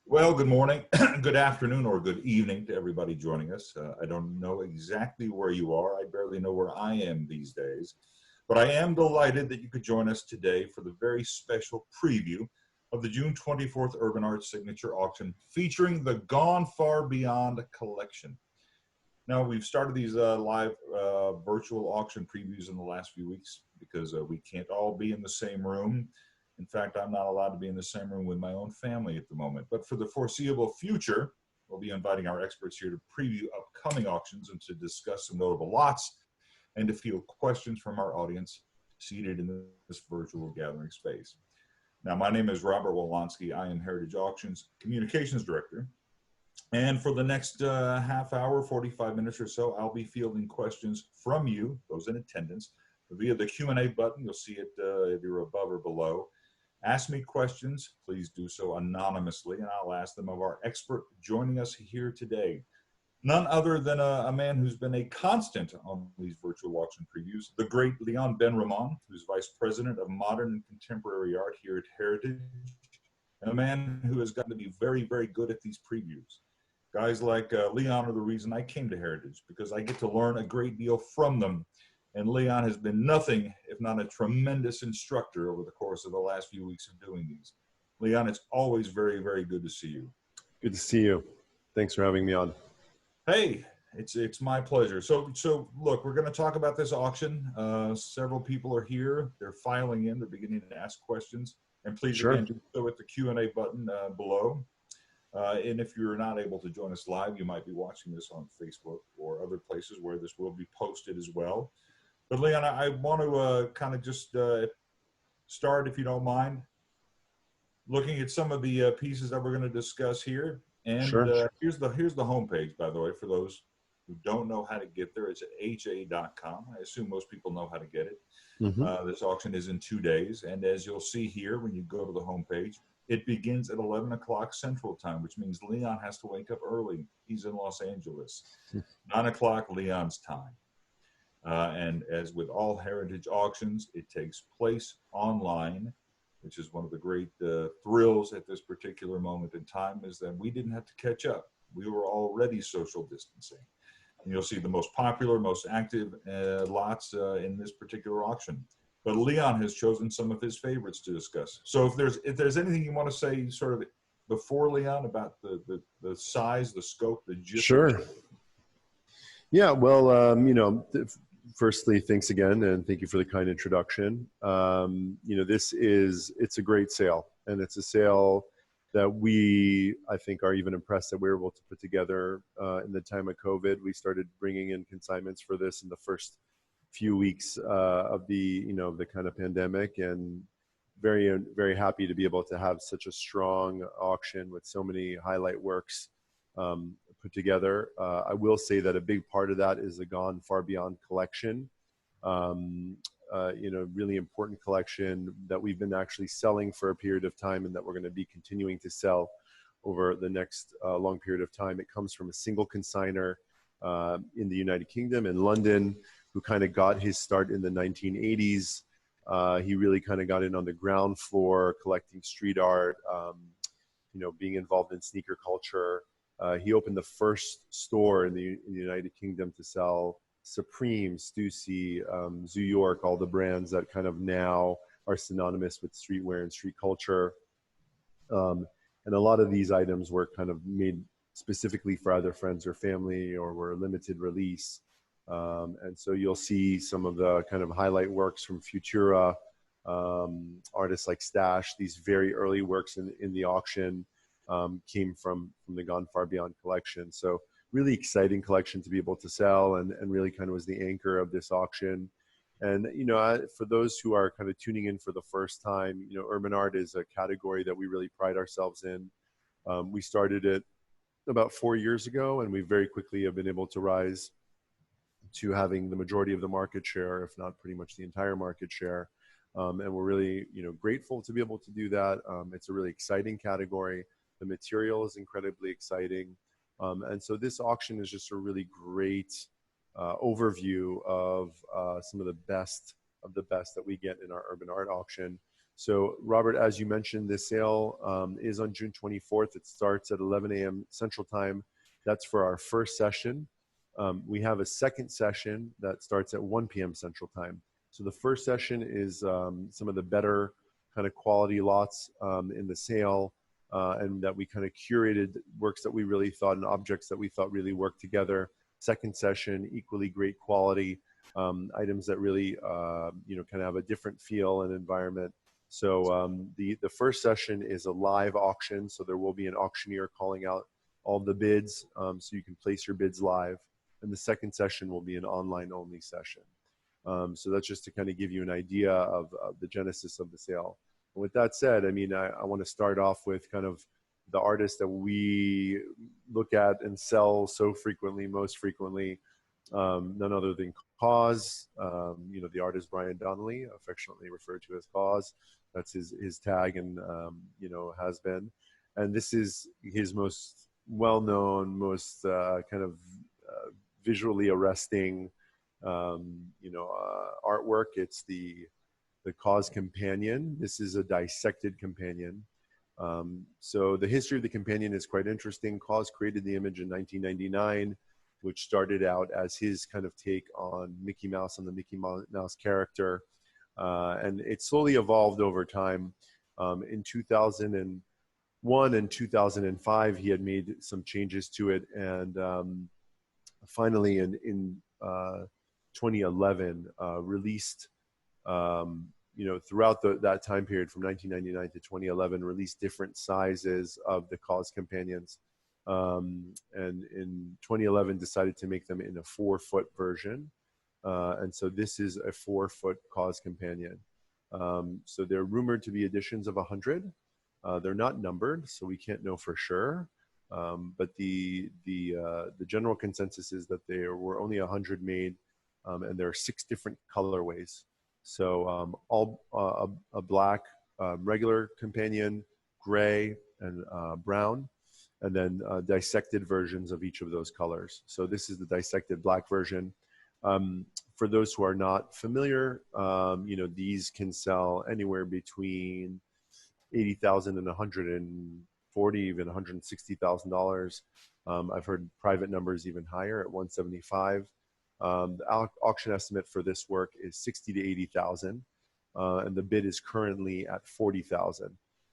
Well, good morning, good afternoon, or good evening to everybody joining us. I don't know exactly where you are. I barely know where I am these days. But I am delighted that you could join us today for the very special preview of the June 24th Urban Arts Signature Auction featuring the Gone Far Beyond collection. Now, we've started these live virtual auction previews in the last few weeks because we can't all be in the same room. In fact, I'm not allowed to be in the same room with my own family at the moment. But for the foreseeable future, we'll be inviting our experts here to preview upcoming auctions and to discuss some notable lots and to field questions from our audience seated in this virtual gathering space. Now, my name is Robert Wolonsky. I am Heritage Auctions Communications Director. And for the next half hour, 45 minutes or so, I'll be fielding questions from you, those in attendance, via the Q&A button. You'll see it either above or below. Ask me questions. Please do so anonymously, and I'll ask them of our expert joining us here today. None other than a man who's been a constant on these virtual auction previews, the great Leon Ben-Ramon, who's Vice President of Modern and Contemporary Art here at Heritage, and a man who has gotten to be very, very good at these previews. Guys like Leon are the reason I came to Heritage, because I get to learn a great deal from them. And Leon has been nothing if not a tremendous instructor over the course of the last few weeks of doing these. Leon, it's always very, very good to see you. Good to see you. Thanks for having me on. Hey, it's my pleasure. So look, we're going to talk about this auction. Several people are here. They're filing in. They're beginning to ask questions. And please, Sure. again, do so at the Q&A button below. And if you're not able to join us live, you might be watching this on Facebook or other places where this will be posted as well. But Leon, I want to kind of just start, if you don't mind, looking at some of the pieces that we're going to discuss here. And Sure. here's the homepage, by the way, for those who don't know how to get there. It's at ha.com. I assume most people know how to get it. Mm-hmm. This auction is in 2 days. And as you'll see here, when you go to the homepage, it begins at 11 o'clock Central Time, which means Leon has to wake up early. He's in Los Angeles. 9 o'clock Leon's time. And as with all heritage auctions, it takes place online, which is one of the great thrills at this particular moment in time, is that we didn't have to catch up. We were already social distancing. And you'll see the most popular, most active lots in this particular auction. But Leon has chosen some of his favorites to discuss. So if there's anything you want to say sort of before, Leon, about the size, the scope, the gist. Sure. Yeah, well, firstly, thanks again, and thank you for the kind introduction. It's a great sale, and it's a sale that I think, are even impressed that we were able to put together in the time of COVID. We started bringing in consignments for this in the first few weeks of the kind of pandemic, and very, very happy to be able to have such a strong auction with so many highlight works put together. I will say that a big part of that is the Gone Far Beyond collection. Really important collection that we've been actually selling for a period of time, and that we're going to be continuing to sell over the next long period of time. It comes from a single consigner in the United Kingdom, in London, who kind of got his start in the 1980s. He really kind of got in on the ground floor, collecting street art, being involved in sneaker culture. He opened the first store in the United Kingdom to sell Supreme, Stussy, Zoo York, all the brands that kind of now are synonymous with streetwear and street culture. And a lot of these items were kind of made specifically for either friends or family, or were limited release. And so you'll see some of the kind of highlight works from Futura, artists like Stash. These very early works in the auction came from the Gone Far Beyond collection. So really exciting collection to be able to sell, and really kind of was the anchor of this auction. And, for those who are kind of tuning in for the first time, urban art is a category that we really pride ourselves in. We started it about 4 years ago, and we very quickly have been able to rise to having the majority of the market share, if not pretty much the entire market share. And we're really, grateful to be able to do that. It's a really exciting category. The material is incredibly exciting. And so this auction is just a really great overview of some of the best that we get in our urban art auction. So, Robert, as you mentioned, this sale is on June 24th. It starts at 11 a.m. Central Time. That's for our first session. We have a second session that starts at 1 p.m. Central Time. So the first session is some of the better kind of quality lots in the sale, and that we kind of curated works that we really thought and objects that we thought really worked together. Second session, equally great quality, items that really, kind of have a different feel and environment. So the first session is a live auction. So there will be an auctioneer calling out all the bids, so you can place your bids live. And the second session will be an online only session. So that's just to kind of give you an idea of the genesis of the sale. And with that said, I mean, I want to start off with kind of the artists that we look at and sell so frequently, most frequently, none other than Cause. The artist Brian Donnelly, affectionately referred to as Cause. That's his tag and, has been. And this is his most well-known, most kind of visually arresting artwork. It's the Cause companion. This is a dissected companion. So the history of the companion is quite interesting. Cause created the image in 1999, which started out as his kind of take on Mickey Mouse and the Mickey Mouse character. And it slowly evolved over time. In 2001 and 2005, he had made some changes to it. And finally, in 2011, released, throughout that time period from 1999 to 2011, released different sizes of the Cause companions. And in 2011, decided to make them in a 4-foot version. And so this is a 4-foot Cause companion. So they're rumored to be editions of 100. They're not numbered, so we can't know for sure. But the general consensus is that there were only 100 made, and there are 6 different colorways. So a black regular companion, gray, and brown, and then dissected versions of each of those colors. So this is the dissected black version. For those who are not familiar, these can sell anywhere between $80,000 and $140,000, even $160,000. I've heard private numbers even higher at $175,000. The auction estimate for this work is $60,000 to $80,000, and the bid is currently at $40,000.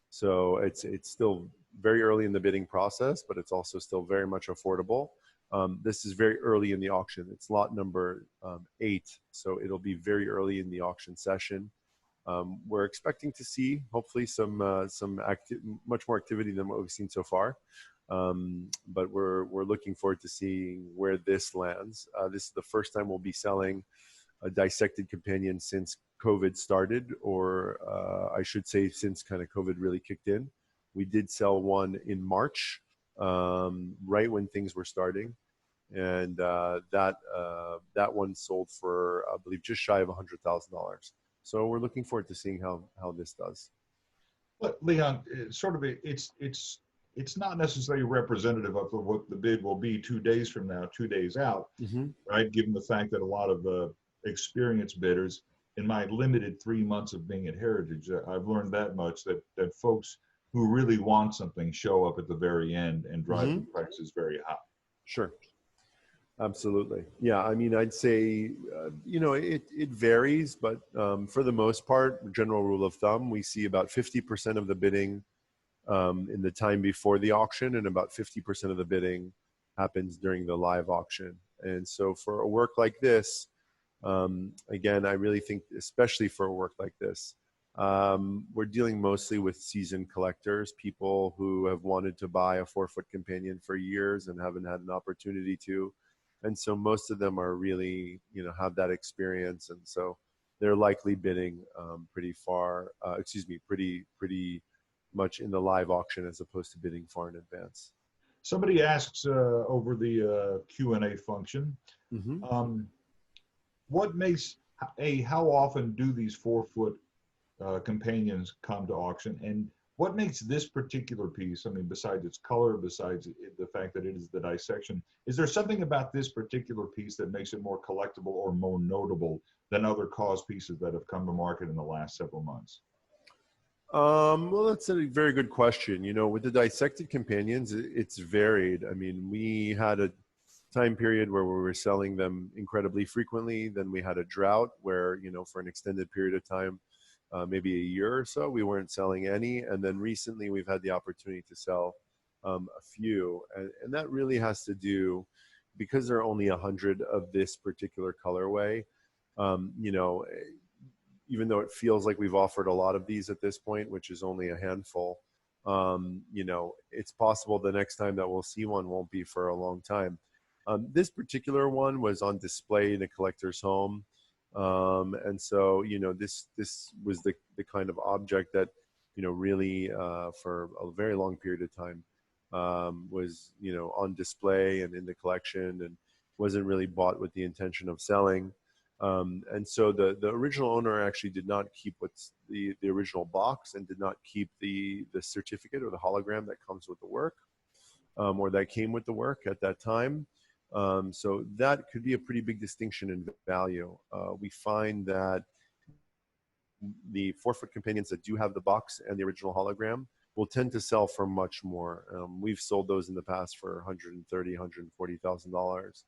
So it's still very early in the bidding process, but it's also still very much affordable. This is very early in the auction. It's lot number 8, so it'll be very early in the auction session. We're expecting to see hopefully some much more activity than what we've seen so far. But we're looking forward to seeing where this lands. This is the first time we'll be selling a dissected companion since COVID started, or I should say since kind of COVID really kicked in. We did sell one in March, right when things were starting. And that one sold for, I believe, just shy of $100,000. So we're looking forward to seeing how this does. But Leon, it's not necessarily representative of what the bid will be 2 days from now, 2 days out, right? Given the fact that a lot of experienced bidders, in my limited 3 months of being at Heritage, I've learned that much, that folks who really want something show up at the very end and drive the prices very high. Sure. Absolutely. Yeah. I mean, I'd say, it varies, but for the most part, general rule of thumb, we see about 50% of the bidding in the time before the auction, and about 50% of the bidding happens during the live auction. And so for a work like this, again, I really think, especially for a work like this, we're dealing mostly with seasoned collectors, people who have wanted to buy a 4-foot companion for years and haven't had an opportunity to. And so most of them are really, have that experience. And so they're likely bidding pretty much in the live auction as opposed to bidding far in advance. Somebody asks over the Q&A function, what makes, how often do these 4-foot companions come to auction? And what makes this particular piece, I mean, besides its color, besides the fact that it is the dissection, is there something about this particular piece that makes it more collectible or more notable than other Cause pieces that have come to market in the last several months? Well, that's a very good question. You know, with the dissected companions, it's varied. I mean, we had a time period where we were selling them incredibly frequently. Then we had a drought where, you know, for an extended period of time, maybe a year or so, we weren't selling any. And then recently we've had the opportunity to sell a few. And that really has to do, because there are only 100 of this particular colorway, you know, even though it feels like we've offered a lot of these at this point, which is only a handful, you know, it's possible the next time that we'll see one won't be for a long time. This particular one was on display in a collector's home. And so, you know, this was the kind of object that, you know, really for a very long period of time was, you know, on display and in the collection, and wasn't really bought with the intention of selling. And so the original owner actually did not keep what's the original box, and did not keep the certificate or the hologram that comes with the work, or that came with the work at that time. So that could be a pretty big distinction in value. We find that the 4-foot companions that do have the box and the original hologram will tend to sell for much more. We've sold those in the past for $130,000, $140,000.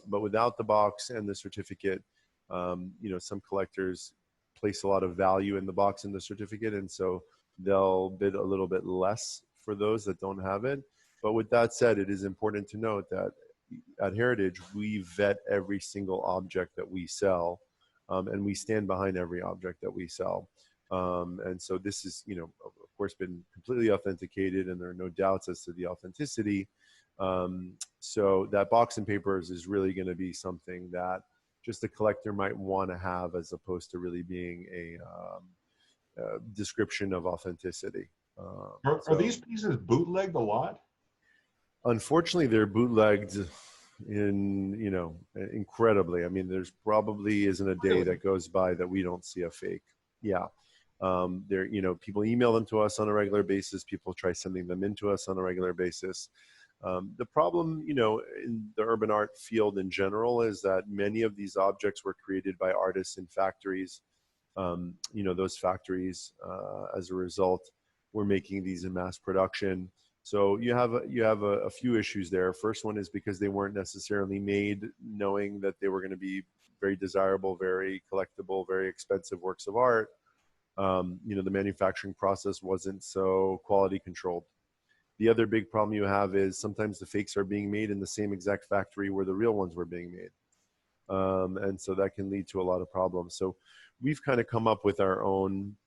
But without the box and the certificate, you know, some collectors place a lot of value in the box and the certificate, and so they'll bid a little bit less for those that don't have it. But with that said, it is important to note that at Heritage, we vet every single object that we sell, and we stand behind every object that we sell. And so this is, you know, of course, been completely authenticated, and there are no doubts as to the authenticity. So that box and papers is really going to be something that just a collector might want to have, as opposed to really being a description of authenticity. Are these pieces bootlegged a lot? Unfortunately, they're bootlegged in, you know, incredibly. I mean, there's probably isn't a day that goes by that we don't see a fake. Yeah. There, you know, people email them to us on a regular basis. People try sending them into us on a regular basis. The problem, you know, in the urban art field in general is that many of these objects were created by artists in factories. You know, those factories, as a result, were making these in mass production. So you have a few issues there. First one is because they weren't necessarily made knowing that they were going to be very desirable, very collectible, very expensive works of art. You know, the manufacturing process wasn't so quality controlled. The other big problem you have is sometimes the fakes are being made in the same exact factory where the real ones were being made. And so that can lead to a lot of problems. So we've kind of come up with our own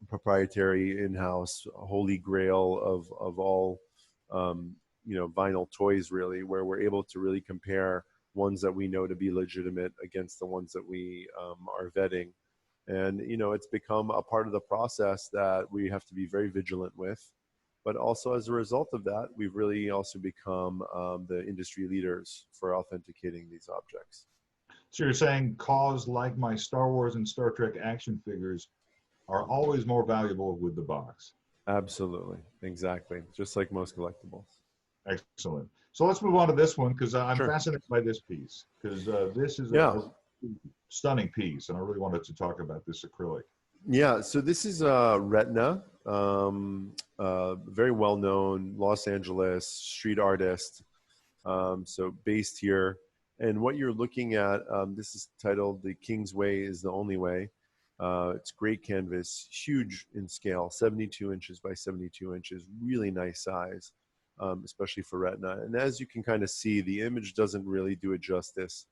proprietary in-house holy grail of all, you know, vinyl toys, really, where we're able to really compare ones that we know to be legitimate against the ones that we are vetting. And, you know, it's become a part of the process that we have to be very vigilant with. But also, as a result of that, we've really also become the industry leaders for authenticating these objects. So you're saying cause like my Star Wars and Star Trek action figures are always more valuable with the box. Absolutely. Exactly. Just like most collectibles. Excellent. So let's move on to this one, because I'm Sure. fascinated by this piece, because this is Yeah. a stunning piece, and I really wanted to talk about this acrylic. Yeah, so this is Retina, very well-known Los Angeles street artist, so based here. And what you're looking at, this is titled "The King's Way is the Only Way." It's great canvas, huge in scale, 72 inches by 72 inches, really nice size, especially for Retina. And as you can kind of see, the image doesn't really do it justice.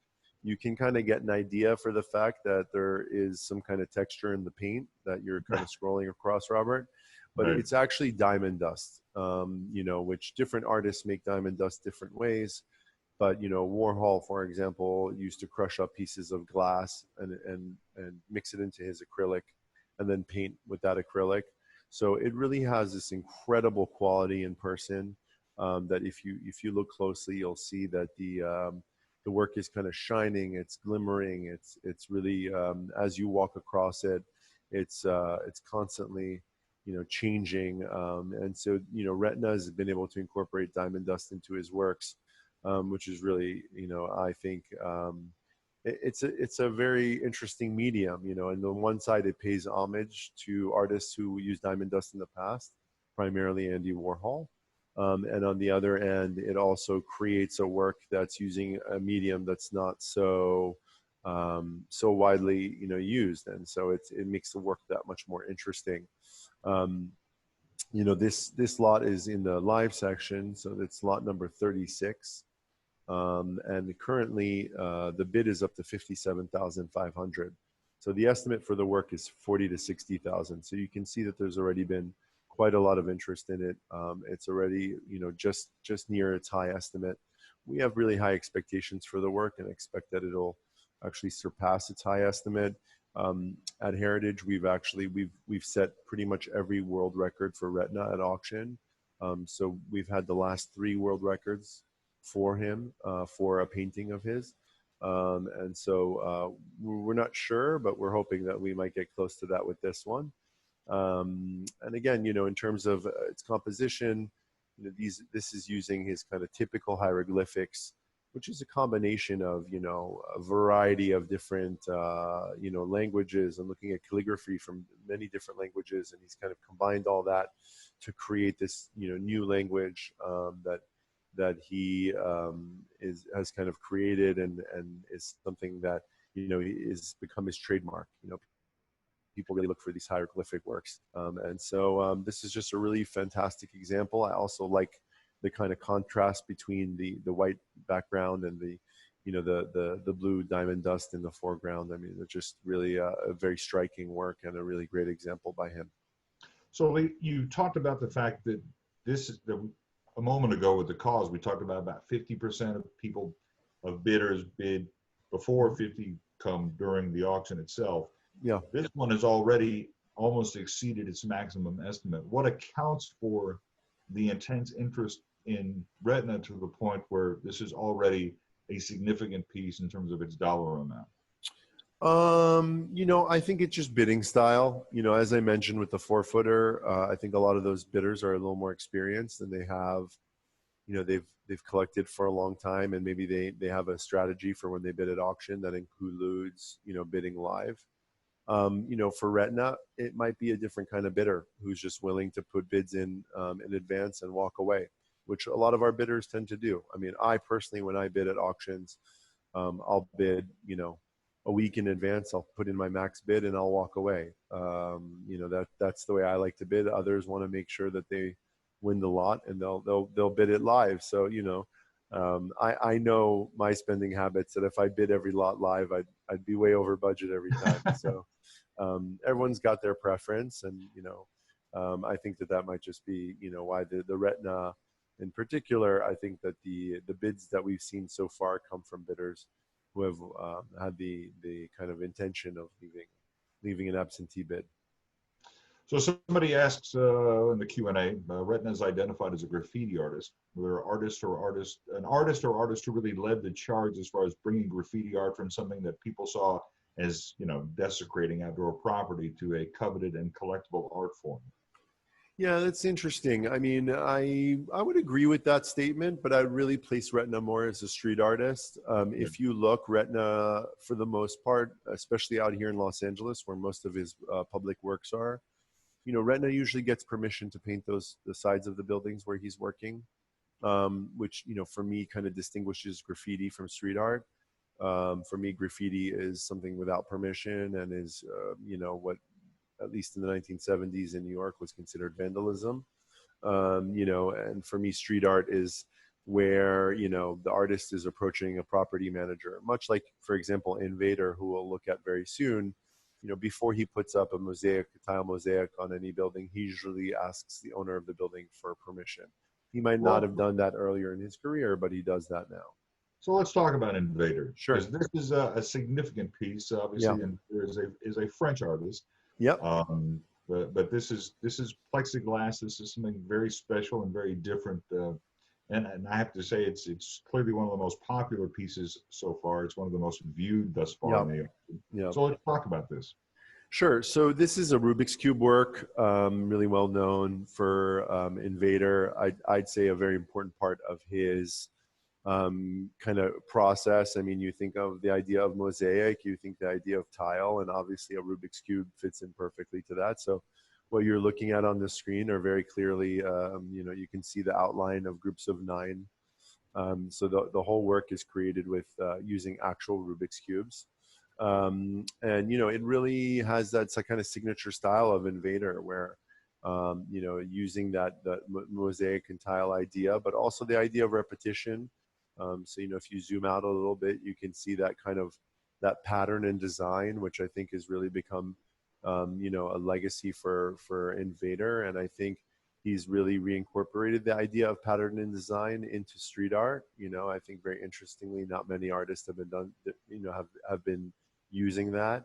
You can kind of get an idea for the fact that there is some kind of texture in the paint that you're kind of scrolling across, Robert, but Right. it's actually diamond dust, you know, which different artists make diamond dust different ways. But, you know, Warhol, for example, used to crush up pieces of glass and mix it into his acrylic and then paint with that acrylic. So it really has this incredible quality in person, that if you look closely, you'll see that the work is kind of shining, it's glimmering, it's really, as you walk across it, it's constantly, you know, changing. And so, you know, Retina has been able to incorporate diamond dust into his works, which is really, you know, I think, it's a very interesting medium, you know. And on one side, it pays homage to artists who used diamond dust in the past, primarily Andy Warhol. And on the other end, it also creates a work that's using a medium that's not so so widely, you know, used, and so it makes the work that much more interesting. Um, you know, this lot is in the live section, so it's lot number 36. And currently, the bid is up to 57,500. So the estimate for the work is 40 to 60,000. So you can see that there's already been quite a lot of interest in it. It's already, you know, just near its high estimate. We have really high expectations for the work and expect that it'll actually surpass its high estimate. At Heritage, we've set pretty much every world record for Retina at auction. So we've had the last 3 world records for him, for a painting of his. And so we're not sure, but we're hoping that we might get close to that with this one. And again, you know, in terms of its composition, you know, this is using his kind of typical hieroglyphics, which is a combination of, you know, a variety of different, you know, languages, and looking at calligraphy from many different languages. And he's kind of combined all that to create this, you know, new language that he has kind of created, and is something that, you know, is become his trademark. You know, people really look for these hieroglyphic works, and so this is just a really fantastic example. I also like the kind of contrast between the white background and the, you know, the blue diamond dust in the foreground. I mean, it's just really a very striking work and a really great example by him. So Lee, you talked about the fact that a moment ago with the cause, we talked about 50% of people, of bidders, bid before 50 come during the auction itself. Yeah. This one has already almost exceeded its maximum estimate. What accounts for the intense interest in Retina to the point where this is already a significant piece in terms of its dollar amount? You know, I think it's just bidding style. You know, as I mentioned with the 4-footer, I think a lot of those bidders are a little more experienced, and they have, you know, they've collected for a long time, and maybe they have a strategy for when they bid at auction that includes, you know, bidding live. You know, for Retina, it might be a different kind of bidder who's just willing to put bids in advance and walk away, which a lot of our bidders tend to do. I mean, I personally, when I bid at auctions, I'll bid, you know, a week in advance. I'll put in my max bid and I'll walk away. You know, that's the way I like to bid. Others want to make sure that they win the lot, and they'll bid it live. So, you know, I know my spending habits, that if I bid every lot live, I'd be way over budget every time. So everyone's got their preference, and, you know, I think that might just be, you know, why the Retina in particular. I think that the bids that we've seen so far come from bidders who have had the kind of intention of leaving an absentee bid. So somebody asks in the Q&A, Retina is identified as a graffiti artist. Were there an artist or artist who really led the charge as far as bringing graffiti art from something that people saw as, you know, desecrating outdoor property to a coveted and collectible art form? Yeah, that's interesting. I mean, I would agree with that statement, but I would really place Retina more as a street artist. If you look, Retina, for the most part, especially out here in Los Angeles, where most of his public works are, you know, Retina usually gets permission to paint the sides of the buildings where he's working, which, you know, for me kind of distinguishes graffiti from street art. For me, graffiti is something without permission, and is, you know, what, at least in the 1970s in New York, was considered vandalism. You know, and for me, street art is where, you know, the artist is approaching a property manager, much like, for example, Invader, who we'll look at very soon. You know, before he puts up a tile mosaic on any building, he usually asks the owner of the building for permission. He might not have done that earlier in his career, but he does that now. So let's talk about Invader. Sure. Because this is a significant piece, obviously, Yeah. and is a French artist. Yep. But this is plexiglass. This is something very special and very different. And I have to say, it's clearly one of the most popular pieces so far. It's one of the most viewed thus far. Yep. Yep. So let's talk about this. Sure. So this is a Rubik's Cube work, really well known for Invader. I'd say a very important part of his kind of process. I mean, you think of the idea of mosaic, you think the idea of tile, and obviously a Rubik's Cube fits in perfectly to that. So what you're looking at on the screen are very clearly, you can see the outline of groups of 9. So the whole work is created with using actual Rubik's Cubes. And, it really has that kind of signature style of Invader where, using that mosaic and tile idea, but also the idea of repetition. So, if you zoom out a little bit, you can see that kind of that pattern and design, which I think has really become, a legacy for Invader. And I think he's really reincorporated the idea of pattern and design into street art. I think very interestingly, not many artists have been using that.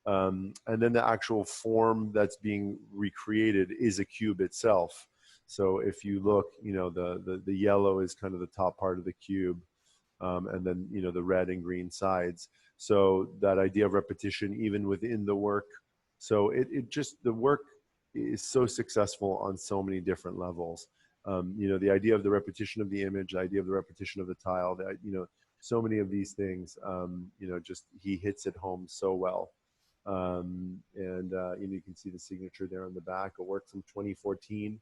And then the actual form that's being recreated is a cube itself. So if you look, the yellow is kind of the top part of the cube, and then, the red and green sides. So that idea of repetition, even within the work. So the work is so successful on so many different levels. The idea of the repetition of the image, the idea of the repetition of the tile, so many of these things, just he hits it home so well. You can see the signature there on the back, a work from 2014.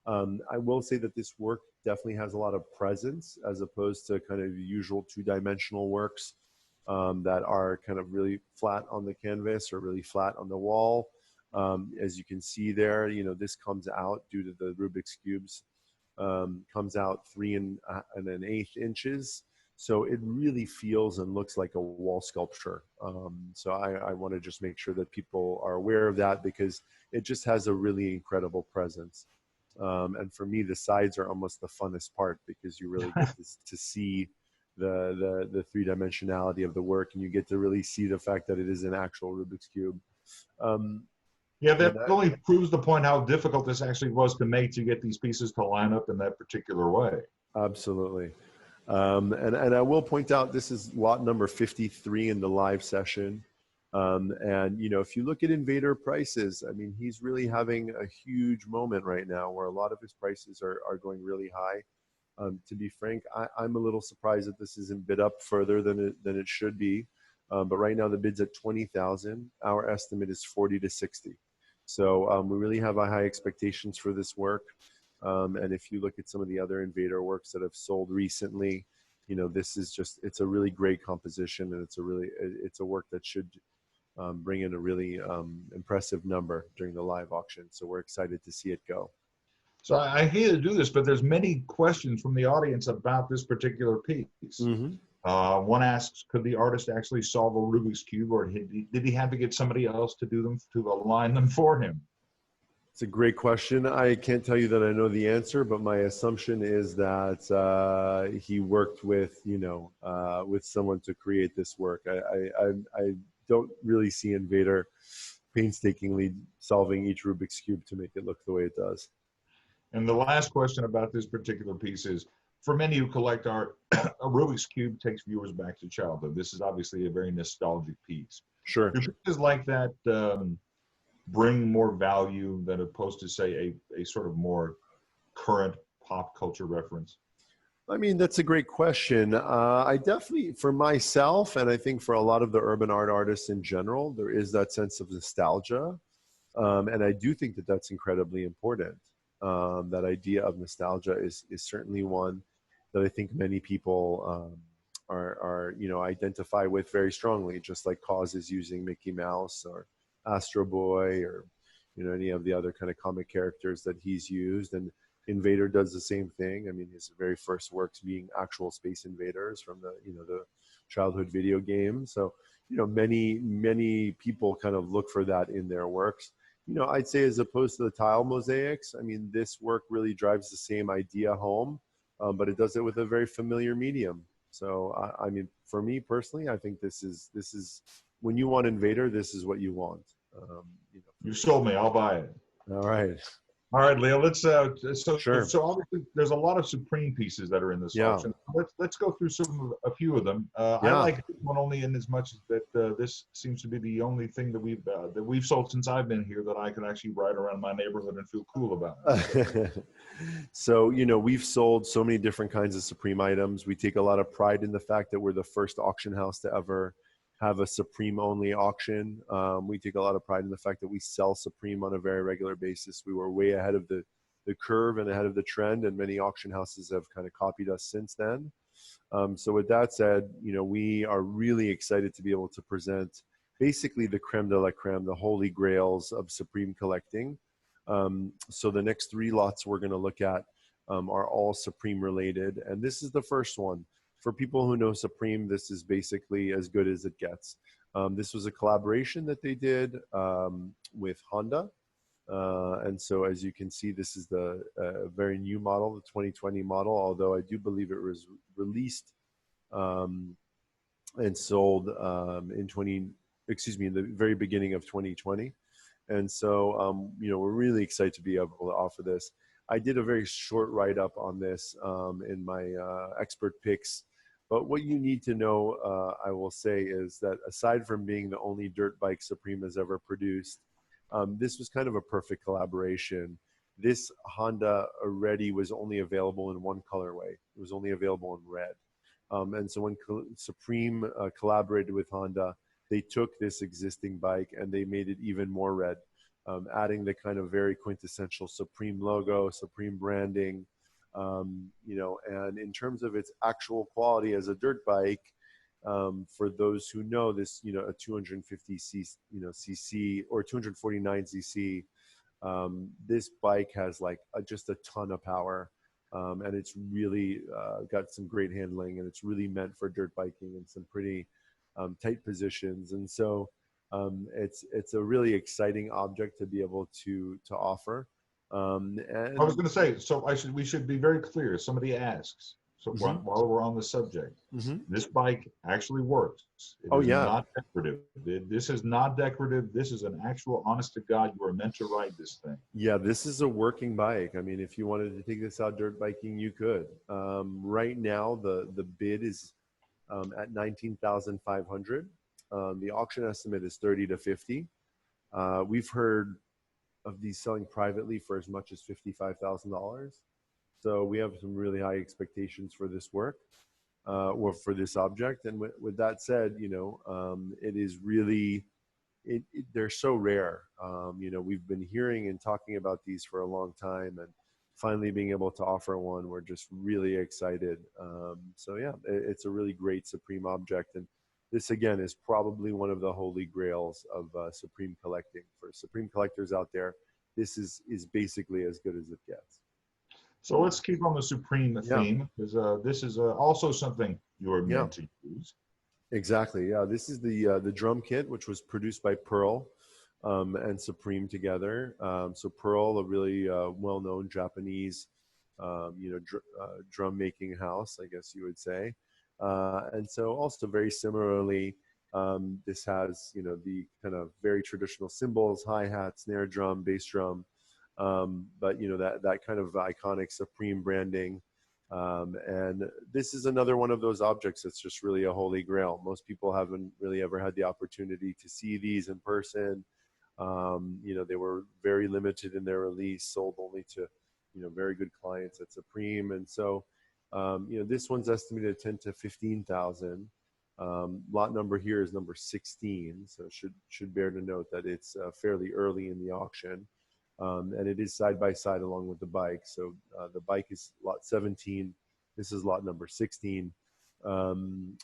I will say that this work definitely has a lot of presence as opposed to kind of usual 2-dimensional works that are kind of really flat on the canvas or really flat on the wall. As you can see there, this comes out due to the Rubik's Cubes, comes out 3 1/8 inches. So it really feels and looks like a wall sculpture. So I want to just make sure that people are aware of that because it just has a really incredible presence. And for me, the sides are almost the funnest part because you really get to see the 3-dimensionality of the work, and you get to really see the fact that it is an actual Rubik's Cube. Yeah, that only proves the point how difficult this actually was to make to get these pieces to line up in that particular way. Absolutely. And I will point out this is lot number 53 in the live session. And if you look at Invader prices, I mean, he's really having a huge moment right now where a lot of his prices are going really high. To be frank, I'm a little surprised that this isn't bid up further than it should be. But right now the bid's at 20,000. Our estimate is 40 to 60. So we really have high expectations for this work. And if you look at some of the other Invader works that have sold recently, this is it's a really great composition, and it's a work that should bring in a really impressive number during the live auction. So we're excited to see it go. So I hate to do this, but there's many questions from the audience about this particular piece. Mm-hmm. One asks, could the artist actually solve a Rubik's Cube, or did he have to get somebody else to do them, to align them for him? It's a great question. I can't tell you that I know the answer, but my assumption is that he worked with someone to create this work. I don't really see Invader painstakingly solving each Rubik's Cube to make it look the way it does. And the last question about this particular piece is, for many who collect art, a Rubik's Cube takes viewers back to childhood. This is obviously a very nostalgic piece. Sure. Do pieces like that bring more value than opposed to, say, a sort of more current pop culture reference? I mean, that's a great question. I definitely, for myself, and I think for a lot of the urban art artists in general, there is that sense of nostalgia. And I do think that that's incredibly important. That idea of nostalgia is certainly one that I think many people identify with very strongly, just like Cause is using Mickey Mouse or Astro Boy or any of the other kind of comic characters that he's used. And Invader does the same thing. I mean, his very first works being actual Space Invaders from the childhood video game. So many people kind of look for that in their works. I'd say as opposed to the tile mosaics, I mean, this work really drives the same idea home, but it does it with a very familiar medium. So, I mean, for me personally, I think this is when you want Invader, this is what you want. You sold me. I'll buy it. All right. All right, Leo. Let's Sure. so obviously there's a lot of Supreme pieces that are in this Yeah. auction. Let's go through a few of them. I Yeah. like this one only in as much as that this seems to be the only thing that we've sold since I've been here that I can actually ride around my neighborhood and feel cool about. So, we've sold so many different kinds of Supreme items. We take a lot of pride in the fact that we're the first auction house to ever have a Supreme only auction. We take a lot of pride in the fact that we sell Supreme on a very regular basis. We were way ahead of the curve and ahead of the trend, and many auction houses have kind of copied us since then. So with that said, we are really excited to be able to present basically the creme de la creme, the holy grails of Supreme collecting. So the next three lots we're going to look at are all Supreme related. And this is the first one. For people who know Supreme, this is basically as good as it gets. This was a collaboration that they did with Honda. And so as you can see, this is the very new model, the 2020 model, although I do believe it was released and sold in the very beginning of 2020. And so, we're really excited to be able to offer this. I did a very short write-up on this in my expert picks. But what you need to know, I will say, is that aside from being the only dirt bike Supreme has ever produced, this was kind of a perfect collaboration. This Honda already was only available in one colorway. It was only available in red. And so when Supreme collaborated with Honda, they took this existing bike and they made it even more red, adding the kind of very quintessential Supreme logo, Supreme branding, and in terms of its actual quality as a dirt bike, for those who know this, a 250 cc or 249 cc, this bike has just a ton of power. And it's really got some great handling, and it's really meant for dirt biking in some pretty tight positions. And so it's a really exciting object to be able to offer. And I was going to say, so we should be very clear. Somebody asks, so while we're on the subject, this bike actually works. It is not decorative. This is not decorative. This is an actual, honest to God, you are meant to ride this thing. Yeah, this is a working bike. I mean, if you wanted to take this out dirt biking, you could. Right now, the bid is at $19,500. The auction estimate is 30 to 50. We've heard of these selling privately for as much as $55,000. So we have some really high expectations for this work, or for this object. And with that said, it is really, they're so rare. We've been hearing and talking about these for a long time, and finally being able to offer one, we're just really excited. So yeah, it's a really great Supreme object. And this, again, is probably one of the holy grails of Supreme collecting. For Supreme collectors out there, this is basically as good as it gets. So let's keep on the Supreme theme, because this is also something you are meant to use. Exactly. Yeah, this is the drum kit, which was produced by Pearl and Supreme together. So Pearl, a really well-known Japanese, drum making house, I guess you would say. And so also very similarly, this has, the kind of very traditional cymbals, hi-hat, snare drum, bass drum, but, that kind of iconic Supreme branding. And this is another one of those objects that's just really a holy grail. Most people haven't really ever had the opportunity to see these in person. They were very limited in their release, sold only to, very good clients at Supreme. And so, this one's estimated at 10 to 15,000. Lot number here is number 16, so should bear to note that it's fairly early in the auction. And it is side by side along with the bike. So the bike is lot 17. This is lot number 16. The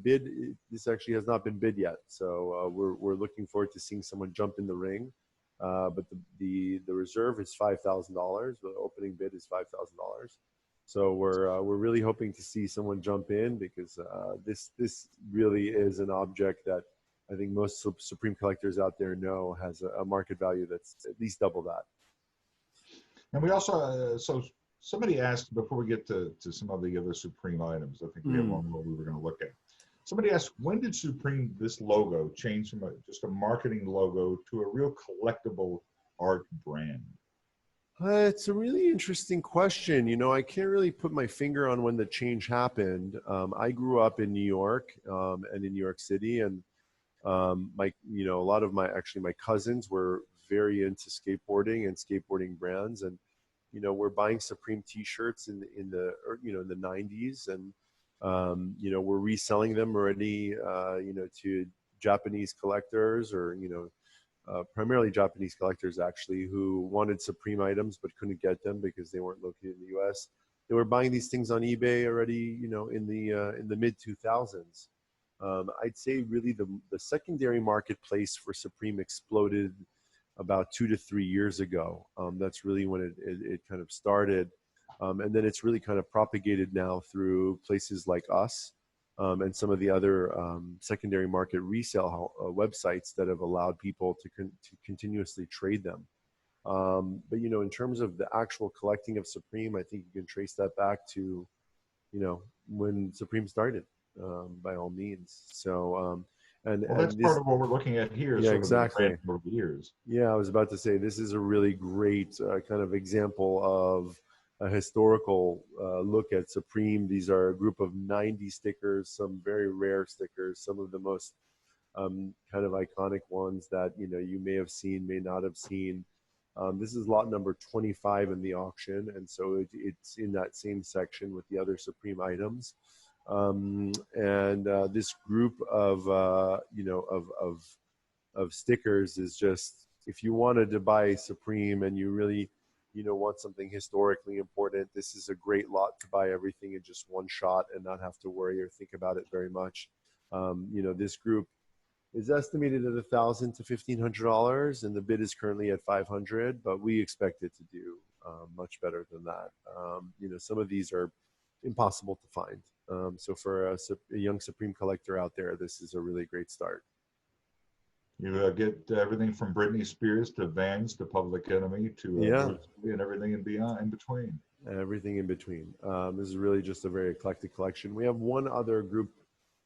bid, this actually has not been bid yet. So we're looking forward to seeing someone jump in the ring. But the reserve is $5,000. The opening bid is $5,000. So we're really hoping to see someone jump in, because this really is an object that I think most Supreme collectors out there know has a market value that's at least double that. And we also, so somebody asked, before we get to some of the other Supreme items, I think we have one more we were going to look at. Somebody asked, when did Supreme, this logo, change from just a marketing logo to a real collectible art brand? It's a really interesting question. You know, I can't really put my finger on when the change happened. I grew up in New York and in New York City, and a lot of my cousins were very into skateboarding and skateboarding brands, and we're buying Supreme T-shirts in the 90s, and we're reselling them already, to Japanese collectors, or primarily Japanese collectors actually, who wanted Supreme items but couldn't get them because they weren't located in the U.S. They were buying these things on eBay already, in the mid 2000s. I'd say really the secondary marketplace for Supreme exploded about 2 to 3 years ago. That's really when it kind of started. And then it's really kind of propagated now through places like us, and some of the other secondary market resale websites that have allowed people to continuously trade them. But in terms of the actual collecting of Supreme, I think you can trace that back to when Supreme started, by all means. So Well, that's this, part of what we're looking at here, yeah, sort of the exactly. trend over the years. Yeah, I was about to say this is a really great kind of example of a historical look at Supreme. These are a group of 90 stickers, some very rare stickers, some of the most kind of iconic ones that you may have seen, may not have seen. This is lot number 25 in the auction, and so it's in that same section with the other Supreme items. And this group of of stickers is just, if you wanted to buy Supreme and you really want something historically important, this is a great lot to buy everything in just one shot and not have to worry or think about it very much. This group is estimated at $1,000 to $1,500, and the bid is currently at $500, but we expect it to do much better than that. Some of these are impossible to find. So for a young Supreme collector out there, this is a really great start. You get everything from Britney Spears to Vans to Public Enemy to Yeah, Bruce Lee and everything in beyond, in between. everything in between. This is really just a very eclectic collection. We have one other group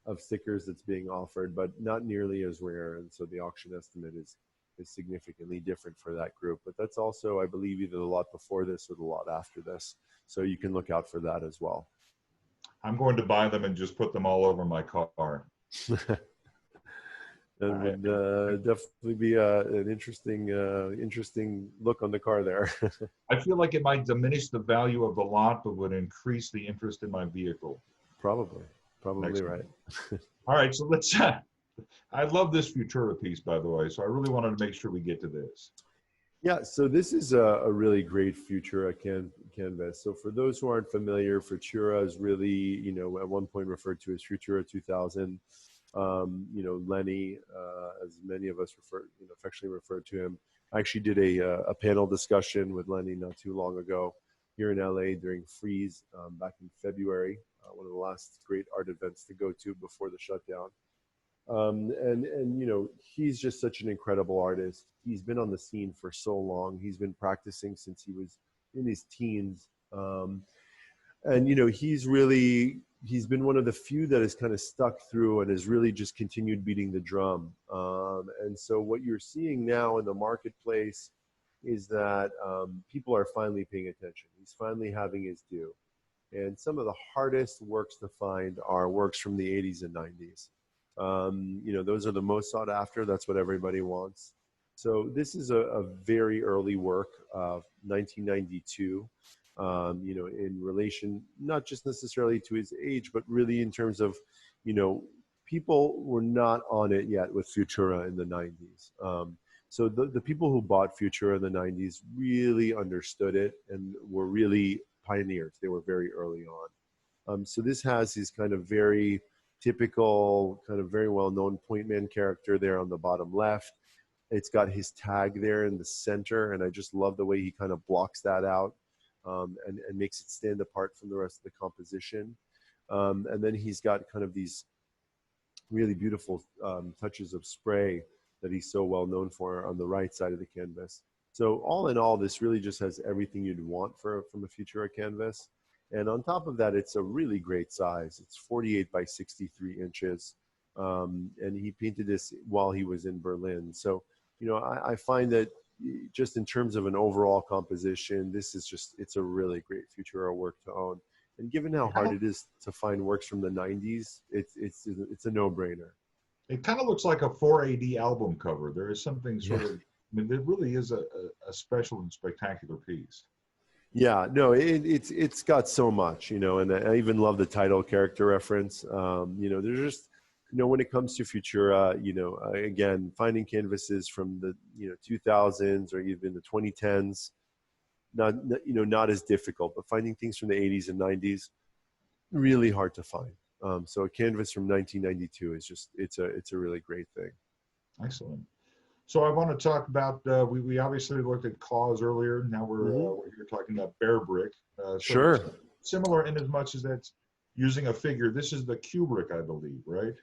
of stickers that's being offered, but not nearly as rare, and so the auction estimate is significantly different for that group. But that's also, I believe, either the lot before this or the lot after this, so you can look out for that as well. I'm going to buy them and just put them all over my car. That would definitely be an interesting look on the car there. I feel like it might diminish the value of the lot, but would increase the interest in my vehicle. Probably Next right. All right, so let's. I love this Futura piece, by the way, so I really wanted to make sure we get to this. Yeah, so this is a really great Futura canvas. So for those who aren't familiar, Futura is really, at one point referred to as Futura 2000. Lenny, as many of us affectionately refer to him. I actually did a panel discussion with Lenny not too long ago here in LA during Freeze back in February, one of the last great art events to go to before the shutdown. And he's just such an incredible artist. He's been on the scene for so long. He's been practicing since he was in his teens. And he's been one of the few that has kind of stuck through and has really just continued beating the drum. And so what you're seeing now in the marketplace is that people are finally paying attention. He's finally having his due. And some of the hardest works to find are works from the 80s and 90s. Those are the most sought after. That's what everybody wants. So this is a very early work of 1992. In relation, not just necessarily to his age, but really in terms of, people were not on it yet with Futura in the 90s. So the people who bought Futura in the 90s really understood it and were really pioneers. They were very early on. So this has his kind of very typical, kind of very well-known point man character there on the bottom left. It's got his tag there in the center, and I just love the way he kind of blocks that out. And makes it stand apart from the rest of the composition. And then he's got kind of these really beautiful touches of spray that he's so well known for on the right side of the canvas. So all in all, this really just has everything you'd want from a Futura canvas. And on top of that, it's a really great size. It's 48 by 63 inches. And he painted this while he was in Berlin. So, I find that just in terms of an overall composition, this is just, it's a really great Futura work to own. And given how hard it is to find works from the 90s, it's a no-brainer. It kind of looks like a 4AD album cover. There is something sort of, I mean, it really is a special and spectacular piece. Yeah, no, it's got so much, you know, and I even love the title character reference. You know, there's just, you know, when it comes to Futura, you know, again, finding canvases from the, you know, 2000s or even the 2010s, you know, not as difficult, but finding things from the 80s and 90s, really hard to find. So a canvas from 1992 is just, it's a really great thing. Excellent. So I want to talk about, we obviously looked at claws earlier. Now we're here talking about bear brick. Sure. Similar in as much as that's using a figure. This is the Kubrick, I believe, right?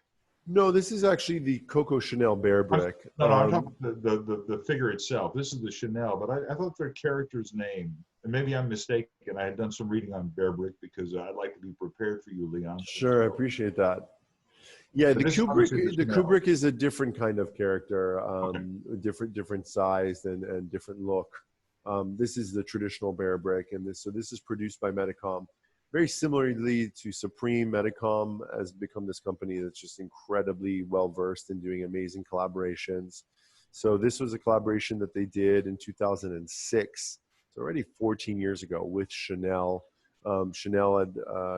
No, this is actually the Coco Chanel bear brick. No, I'm talking about the figure itself. This is the Chanel, but I thought their character's name, and maybe I'm mistaken. I had done some reading on bear brick because I'd like to be prepared for you, Leon. Sure, I appreciate that. Yeah, the Kubrick is a different kind of character, different size and different look. This is the traditional bear brick, and this is produced by Medicom. Very similarly to Supreme, Medicom has become this company that's just incredibly well versed in doing amazing collaborations. So this was a collaboration that they did in 2006, so already 14 years ago, with Chanel. Chanel had,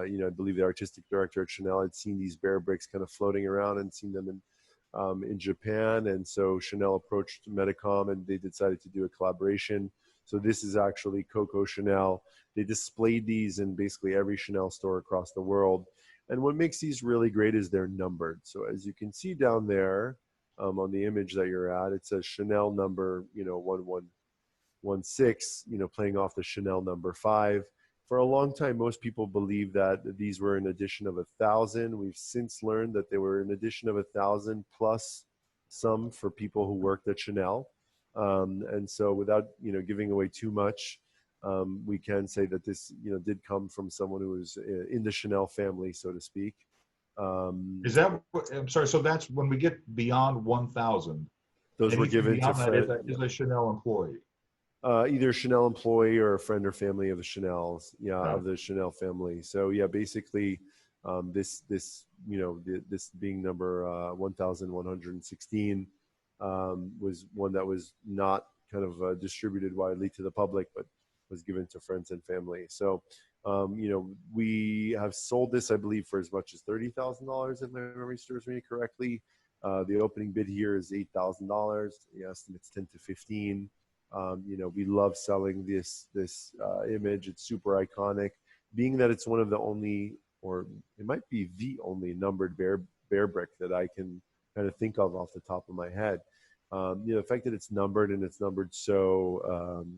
you know, I believe the artistic director at Chanel had seen these bear bricks kind of floating around and seen them in Japan. And so Chanel approached Medicom and they decided to do a collaboration. So this is actually Coco Chanel. They displayed these in basically every Chanel store across the world. And what makes these really great is they're numbered. So as you can see down there on the image that you're at, it says Chanel number, you know, 1116, you know, playing off the Chanel number 5. For a long time, most people believed that these were an edition of 1,000. We've since learned that they were an edition of 1,000 plus some for people who worked at Chanel. And so without, you know, giving away too much, we can say that this, you know, did come from someone who was in the Chanel family, so to speak. Is that, I'm sorry, so that's when we get beyond 1,000. Those were given to friends. Is a Chanel employee. Either Chanel employee or a friend or family of the Chanels, of the Chanel family. So yeah, basically, this you know, this being number 1,116 was one that was not kind of distributed widely to the public, but was given to friends and family. So you know, we have sold this, I believe, for as much as $30,000 if my memory serves me correctly. The opening bid here is $8,000. The estimate's 10 to 15. You know, we love selling this image. It's super iconic, being that it's one of the only, or it might be the only numbered bear brick that I can kind of think of off the top of my head. You know, the fact that it's numbered and it's numbered so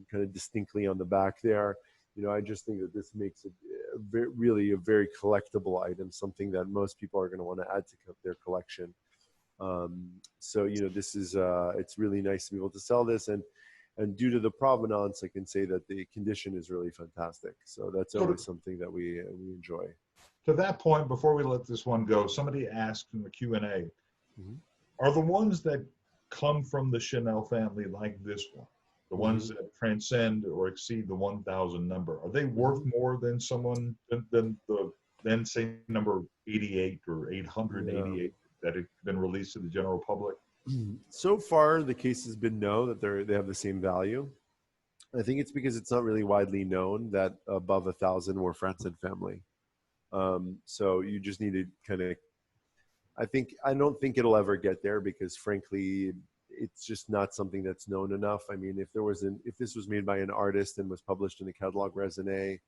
kind of distinctly on the back there, you know, I just think that this makes it really a very collectible item, something that most people are going to want to add to their collection. So, you know, this is, it's really nice to be able to sell this, and due to the provenance, I can say that the condition is really fantastic. So that's always something that we enjoy. To that point, before we let this one go, somebody asked in the Q&A, are the ones that come from the Chanel family like this one, the ones that transcend or exceed the 1,000 number, are they worth more than someone, than the then say number 88 or 888 that have been released to the general public? So far, the case has been no, that they have the same value. I think it's because it's not really widely known that above 1,000 were friends and family. So you just need to kind of, I don't think it'll ever get there because frankly, it's just not something that's known enough. I mean, if this was made by an artist and was published in a catalog raisonné,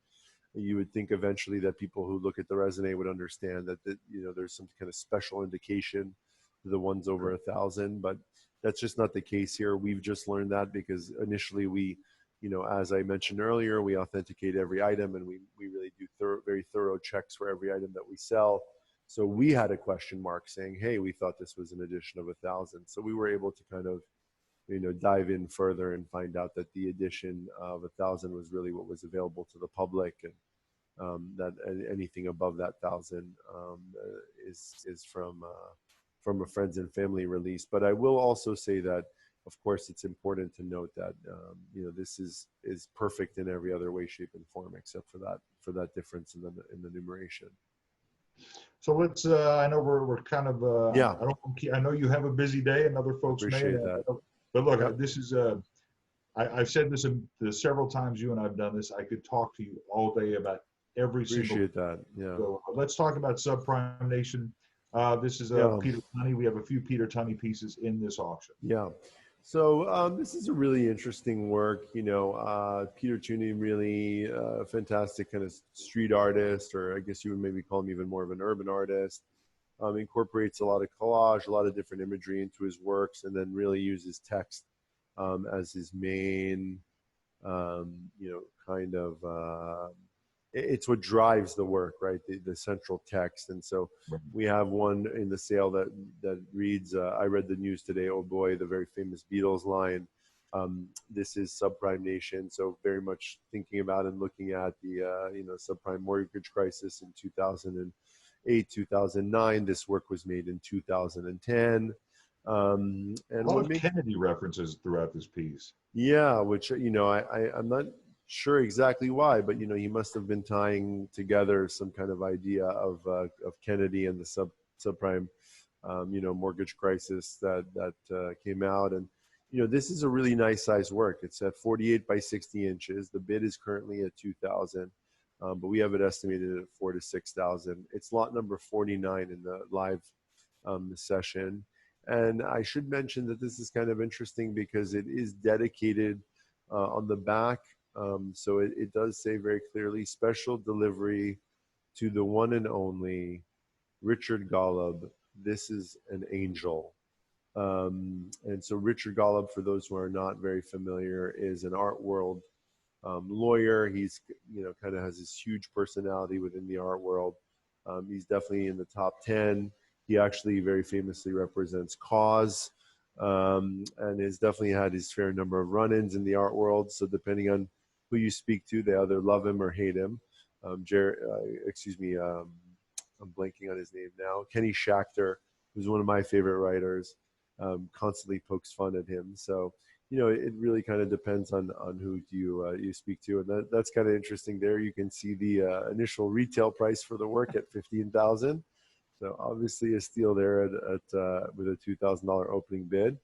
you would think eventually that people who look at the raisonné would understand that, you know, there's some kind of special indication to the ones over 1,000, but that's just not the case here. We've just learned that because initially we, you know, as I mentioned earlier, we authenticate every item and we really do very thorough checks for every item that we sell. So we had a question mark saying, hey, we thought this was an edition of 1,000. So we were able to kind of, you know, dive in further and find out that the edition of 1,000 was really what was available to the public, and that anything above that 1,000 is from a friends and family release. But I will also say that of course, it's important to note that this is perfect in every other way, shape, and form, except for that difference in the numeration. So let's. I know we're kind of. Yeah. I know you have a busy day, and other folks may. Appreciate that. But look, Yep. this is. I've said this several times. You and I've done this. I could talk to you all day about every Appreciate single. that. Yeah. So let's talk about Subprime Nation. This is Yeah. Peter Tunney. We have a few Peter Tunney pieces in this auction. Yeah. So this is a really interesting work. Peter Tunney, really fantastic kind of street artist, or I guess you would maybe call him even more of an urban artist. Incorporates a lot of collage, a lot of different imagery into his works, and then really uses text as his main, kind of. It's what drives the work, right? The central text. And so we have one in the sale that reads, I read the news today, oh boy, the very famous Beatles line. This is Subprime Nation. So very much thinking about and looking at the, subprime mortgage crisis in 2008, 2009. This work was made in 2010. And a lot of Kennedy references throughout this piece. Yeah, which, I'm not sure exactly why, but he must have been tying together some kind of idea of Kennedy and the subprime mortgage crisis that came out. And this is a really nice size work. It's at 48 by 60 inches. The bid is currently at 2,000, but we have it estimated at 4,000 to 6,000. It's lot number 49 in the live session. And I should mention that this is kind of interesting because it is dedicated on the back. So it does say very clearly, special delivery to the one and only Richard Golem. This is an angel. And so Richard Golem, for those who are not very familiar, is an art world lawyer. He's, kind of has this huge personality within the art world. He's definitely in the top 10. He actually very famously represents Cause, and has definitely had his fair number of run-ins in the art world. So depending on who you speak to, they either love him or hate him. I'm blanking on his name now. Kenny Schachter, who's one of my favorite writers, constantly pokes fun at him. So, it really kind of depends on who you speak to. And that's kind of interesting there. You can see the initial retail price for the work at $15,000. So obviously a steal there at with a $2,000 opening bid.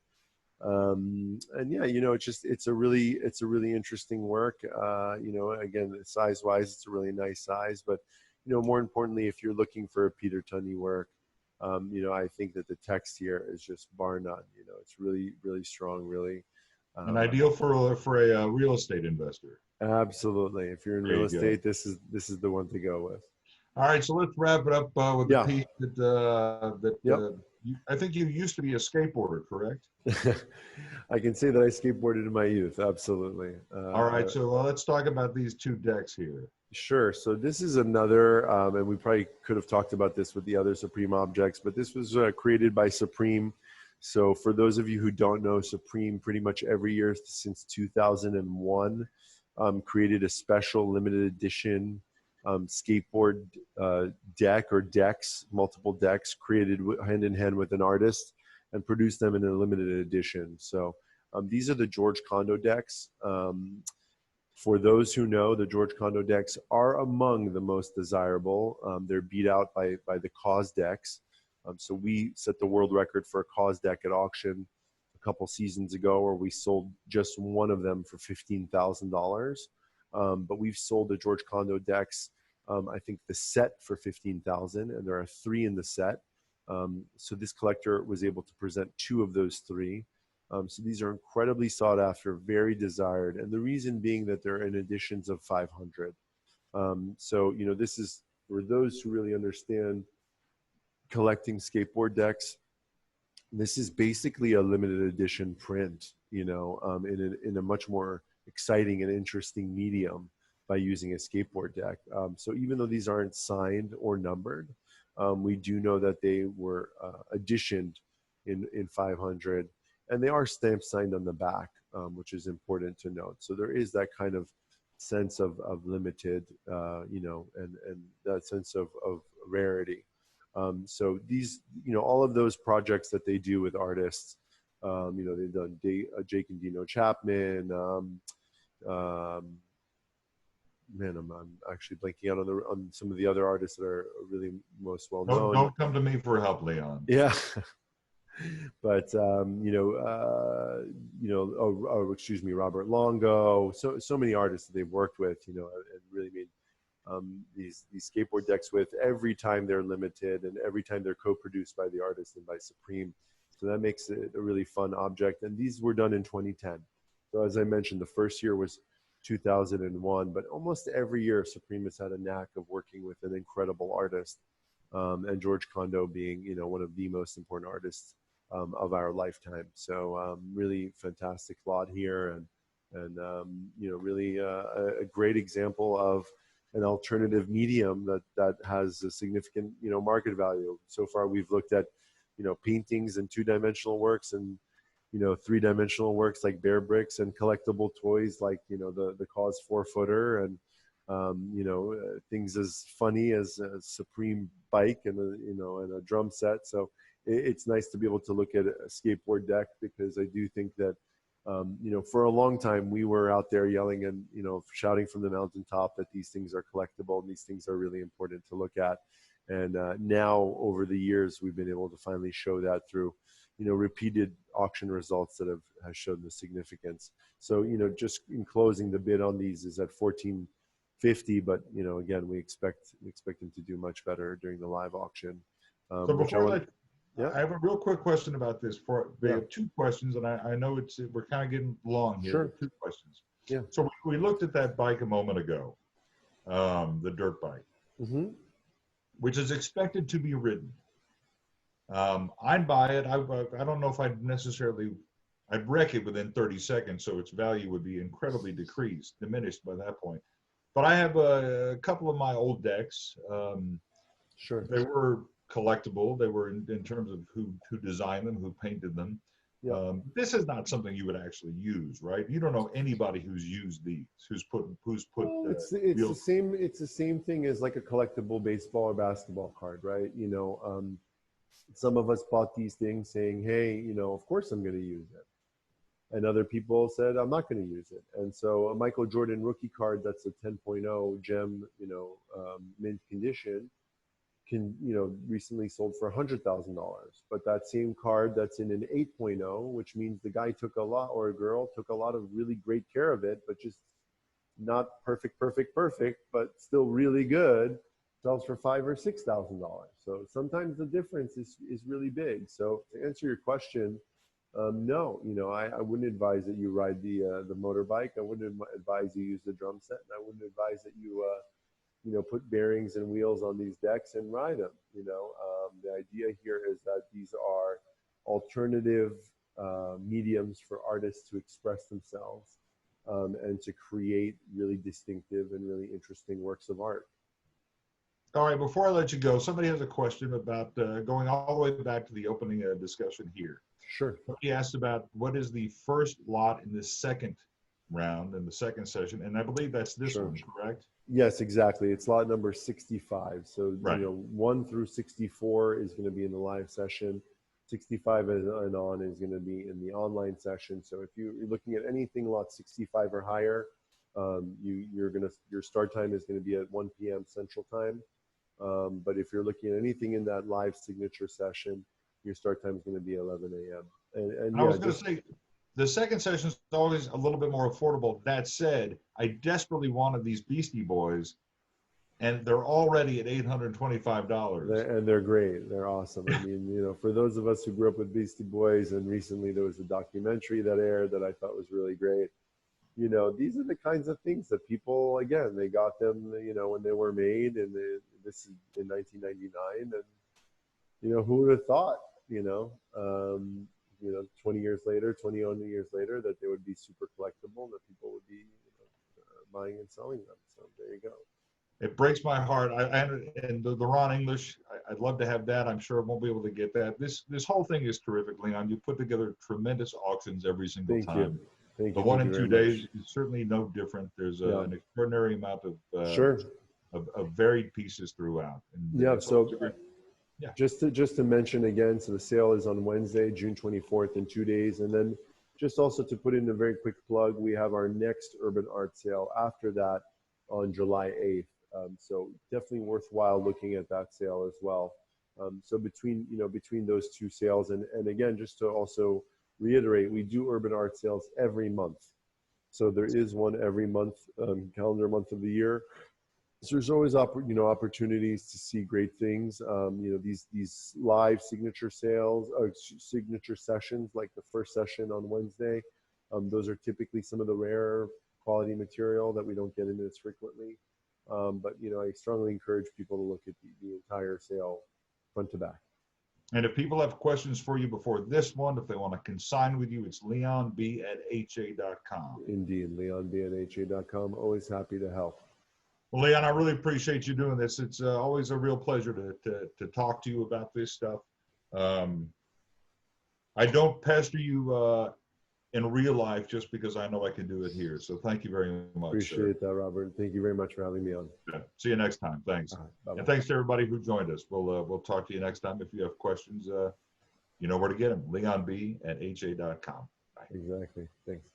And yeah, it's a really interesting work. Again, size wise, it's a really nice size, but more importantly, if you're looking for a Peter Tunney work, I think that the text here is just bar none. It's really, really strong, really. And ideal for a real estate investor. Absolutely. If you're in real estate, this is the one to go with. All right, so let's wrap it up with the piece that I think you used to be a skateboarder, correct? I can say that I skateboarded in my youth, absolutely. All right, so let's talk about these two decks here. Sure. So this is another, and we probably could have talked about this with the other Supreme objects, but this was created by Supreme. So for those of you who don't know, Supreme pretty much every year since 2001 created a special limited edition skateboard deck or decks, multiple decks created hand in hand with an artist and produced them in a limited edition. So these are the George Condo decks. For those who know, the George Condo decks are among the most desirable. They're beat out by the Cause decks. So we set the world record for a Cause deck at auction a couple seasons ago, where we sold just one of them for $15,000. But we've sold the George Condo decks, I think the set for $15,000, and there are 3 in the set. So this collector was able to present 2 of those 3. So these are incredibly sought after, very desired, and the reason being that they're in editions of 500. So this is for those who really understand collecting skateboard decks. This is basically a limited edition print, in a much more exciting and interesting medium by using a skateboard deck. So even though these aren't signed or numbered, we do know that they were editioned in 500, and they are stamp signed on the back, which is important to note. So there is that kind of sense of limited, and that sense of rarity. So these, all of those projects that they do with artists, You know, they've done Jake and Dino Chapman. Man, I'm actually blanking out on some of the other artists that are really most well known. Don't come to me for help, Leon. Yeah. But excuse me, Robert Longo. So many artists that they've worked with, you know, and really made these skateboard decks with. Every time they're limited, and every time they're co-produced by the artist and by Supreme. So that makes it a really fun object. And these were done in 2010. So as I mentioned, the first year was 2001, but almost every year Supreme has had a knack of working with an incredible artist, and George Kondo being, you know, one of the most important artists of our lifetime. So really fantastic lot here, and you know, really a great example of an alternative medium that has a significant, you know, market value. So far we've looked at, you know, paintings and two-dimensional works, and, you know, three-dimensional works like bear bricks, and collectible toys like, you know, the Cause 4-footer, and you know, things as funny as a Supreme bike and a drum set. So it's nice to be able to look at a skateboard deck, because I do think that you know, for a long time we were out there yelling and, you know, shouting from the mountaintop that these things are collectible and these things are really important to look at. And now over the years we've been able to finally show that through, you know, repeated auction results that has shown the significance. So, you know, just in closing, the bid on these is at $14.50, but, you know, again, we expect them to do much better during the live auction. So before I have a real quick question about this. We have two questions, and I know we're kind of getting long here. Sure. Two questions. Yeah. So we looked at that bike a moment ago, the dirt bike, which is expected to be ridden. I'd buy it. I don't know if I'd wreck it within 30 seconds, so its value would be incredibly diminished by that point. But I have a couple of my old decks. Sure. They were collectible. They were in terms of who designed them, who painted them. Yeah. This is not something you would actually use, right? You don't know anybody who's used these, who's put. Well, it's the same. It's the same thing as like a collectible baseball or basketball card, right? You know, some of us bought these things saying, "Hey, you know, of course I'm going to use it," and other people said, "I'm not going to use it." And so a Michael Jordan rookie card that's a 10.0 gem, you know, mint condition, can, you know, recently sold for $100,000. But that same card that's in an 8.0, which means the guy took a lot, or a girl took a lot of really great care of it, but just not perfect, but still really good, sells for $5,000 or $6,000. So sometimes the difference is really big. So to answer your question, no, you know, I wouldn't advise that you ride the motorbike. I wouldn't advise you use the drum set, and I wouldn't advise that you you know, put bearings and wheels on these decks and ride them. You know, the idea here is that these are alternative mediums for artists to express themselves, and to create really distinctive and really interesting works of art. All right, before I let you go, somebody has a question about going all the way back to the opening discussion here. Sure. He asked about what is the first lot in the second round, in the second session, and I believe that's this one, correct? Yes, exactly. It's lot number 65. So, right. You know, 1 through 64 is going to be in the live session. 65 and on is going to be in the online session. So if you're looking at anything lot 65 or higher, your start time is going to be at 1 p.m. Central Time. But if you're looking at anything in that live signature session, your start time is going to be 11 a.m. And I was going to say, the second session is always a little bit more affordable. That said, I desperately wanted these Beastie Boys, and they're already at $825. And they're great. They're awesome. I mean, you know, for those of us who grew up with Beastie Boys, and recently there was a documentary that aired that I thought was really great. You know, these are the kinds of things that people, again, they got them, you know, when they were made, and this is in 1999, and, you know, who would have thought, 20 years later, 21 years later, that they would be super collectible, and that people would be, buying and selling them. So there you go. It breaks my heart. And the Ron English, I'd love to have that. I'm sure I won't be able to get that. This whole thing is terrific, Leon. You put together tremendous auctions every single time. Thank the you. one in 2 days is certainly no different. There's an extraordinary amount of varied pieces throughout. And so Yeah. Just to mention again, so the sale is on Wednesday, June 24th, in 2 days. And then just also to put in a very quick plug, we have our next urban art sale after that on July 8th. So definitely worthwhile looking at that sale as well. So between those two sales, and again, just to also reiterate, we do urban art sales every month. So there is one every month, calendar month of the year. So there's always opportunities to see great things. These live signature sales, signature sessions, like the first session on Wednesday. Those are typically some of the rare quality material that we don't get into as frequently. But I strongly encourage people to look at the entire sale front to back. And if people have questions for you before this one, if they want to consign with you, it's leonb@ha.com. Indeed, leonb@ha.com. Always happy to help. Well, Leon, I really appreciate you doing this. It's always a real pleasure to talk to you about this stuff. I don't pester you in real life just because I know I can do it here. So thank you very much. Appreciate that, Robert. Thank you very much for having me on. Yeah. See you next time. Thanks. Right, and thanks to everybody who joined us. We'll talk to you next time. If you have questions, you know where to get them. leonb@ha.com. Bye. Exactly. Thanks.